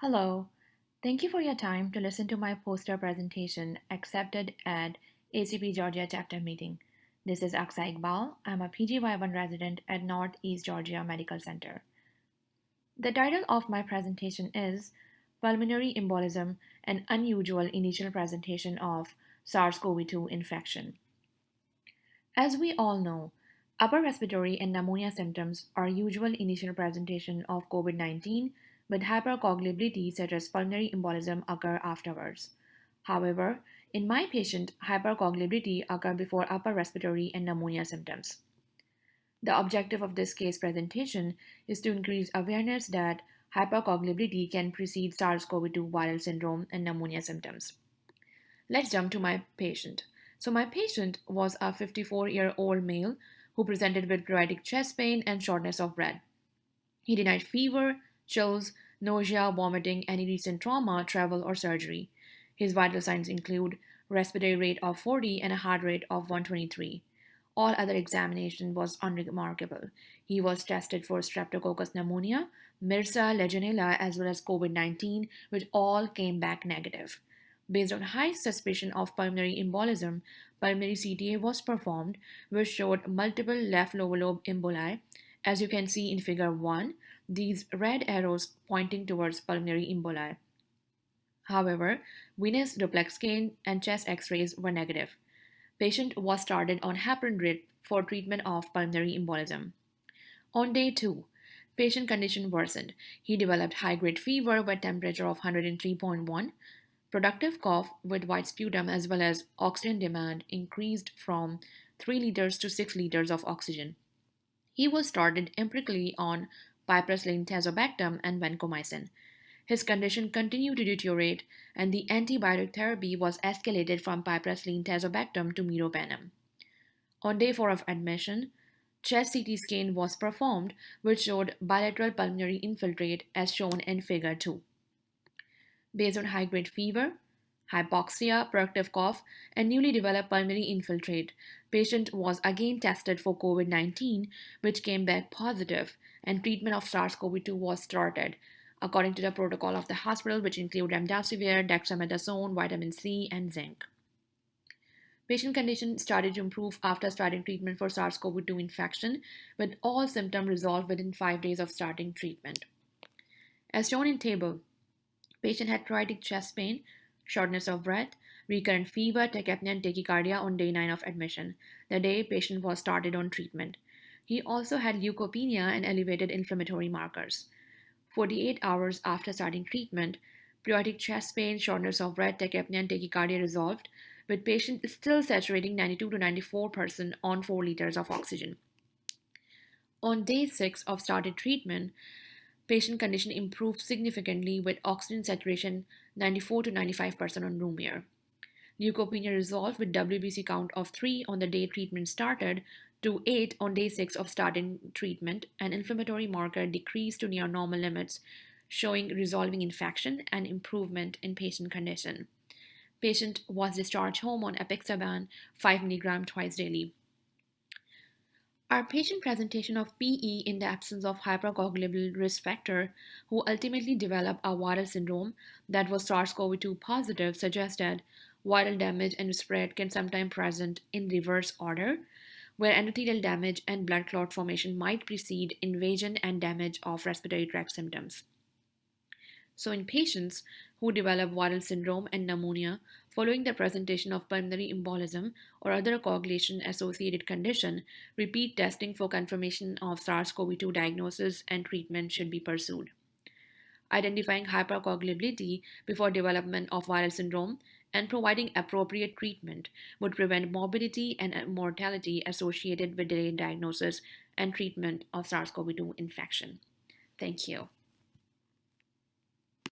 Hello. Thank you for your time to listen to my poster presentation accepted at ACP Georgia chapter meeting. This is Aqsa Iqbal. I'm a PGY1 resident at Northeast Georgia Medical Center. The title of my presentation is Pulmonary Embolism, an unusual initial presentation of SARS-CoV-2 infection. As we all know, upper respiratory and pneumonia symptoms are usual initial presentation of COVID-19, but hypercoagulability such as pulmonary embolism occur afterwards. However, in my patient, hypercoagulability occurred before upper respiratory and pneumonia symptoms. The objective of this case presentation is to increase awareness that hypercoagulability can precede SARS-CoV-2 viral syndrome and pneumonia symptoms. Let's jump to my patient. So, my patient was a 54-year-old male who presented with periodic chest pain and shortness of breath. He denied fever, chills, nausea, vomiting, any recent trauma, travel, or surgery. His vital signs include respiratory rate of 40 and a heart rate of 123. All other examination was unremarkable. He was tested for Streptococcus pneumonia, MRSA, Legionella, as well as COVID-19, which all came back negative. Based on high suspicion of pulmonary embolism, pulmonary CTA was performed, which showed multiple left lower lobe emboli. As you can see in figure 1, these red arrows pointing towards pulmonary emboli. However, venous duplex scan and chest x-rays were negative. Patient was started on heparin drip for treatment of pulmonary embolism. On day 2, patient condition worsened. He developed high-grade fever with temperature of 103.1. Productive cough with white sputum as well as oxygen demand increased from 3 liters to 6 liters of oxygen. He was started empirically on piperacillin tazobactam and vancomycin. His condition continued to deteriorate, and the antibiotic therapy was escalated from piperacillin tazobactam to meropenem. On day 4 of admission, chest CT scan was performed, which showed bilateral pulmonary infiltrate as shown in figure 2. Based on high-grade fever, hypoxia, productive cough, and newly developed pulmonary infiltrate, patient was again tested for COVID-19, which came back positive, and treatment of SARS-CoV-2 was started, according to the protocol of the hospital, which include remdesivir, dexamethasone, vitamin C, and zinc. Patient condition started to improve after starting treatment for SARS-CoV-2 infection, with all symptoms resolved within 5 days of starting treatment. As shown in table, patient had periodic chest pain, shortness of breath, recurrent fever, tachypnea, and tachycardia on day 9 of admission, the day patient was started on treatment. He also had leukopenia and elevated inflammatory markers. 48 hours after starting treatment, periodic chest pain, shortness of breath, tachypnea, and tachycardia resolved, with patient still saturating 92 to 94% on 4 liters of oxygen. On day 6 of started treatment, patient condition improved significantly with oxygen saturation 94 to 95% on room air. Leukopenia resolved with WBC count of 3 on the day treatment started to 8 on day 6 of starting treatment, and inflammatory marker decreased to near normal limits, showing resolving infection and improvement in patient condition. Patient was discharged home on apixaban 5 mg twice daily. Our patient presentation of PE in the absence of hypercoagulable risk factor, who ultimately developed a viral syndrome that was SARS-CoV-2 positive, suggested viral damage and spread can sometimes present in reverse order, where endothelial damage and blood clot formation might precede invasion and damage of respiratory tract symptoms. So, in patients who develop viral syndrome and pneumonia following the presentation of pulmonary embolism or other coagulation associated condition, repeat testing for confirmation of SARS-CoV-2 diagnosis and treatment should be pursued. Identifying hypercoagulability before development of viral syndrome and providing appropriate treatment would prevent morbidity and mortality associated with delayed diagnosis and treatment of SARS-CoV-2 infection. Thank you.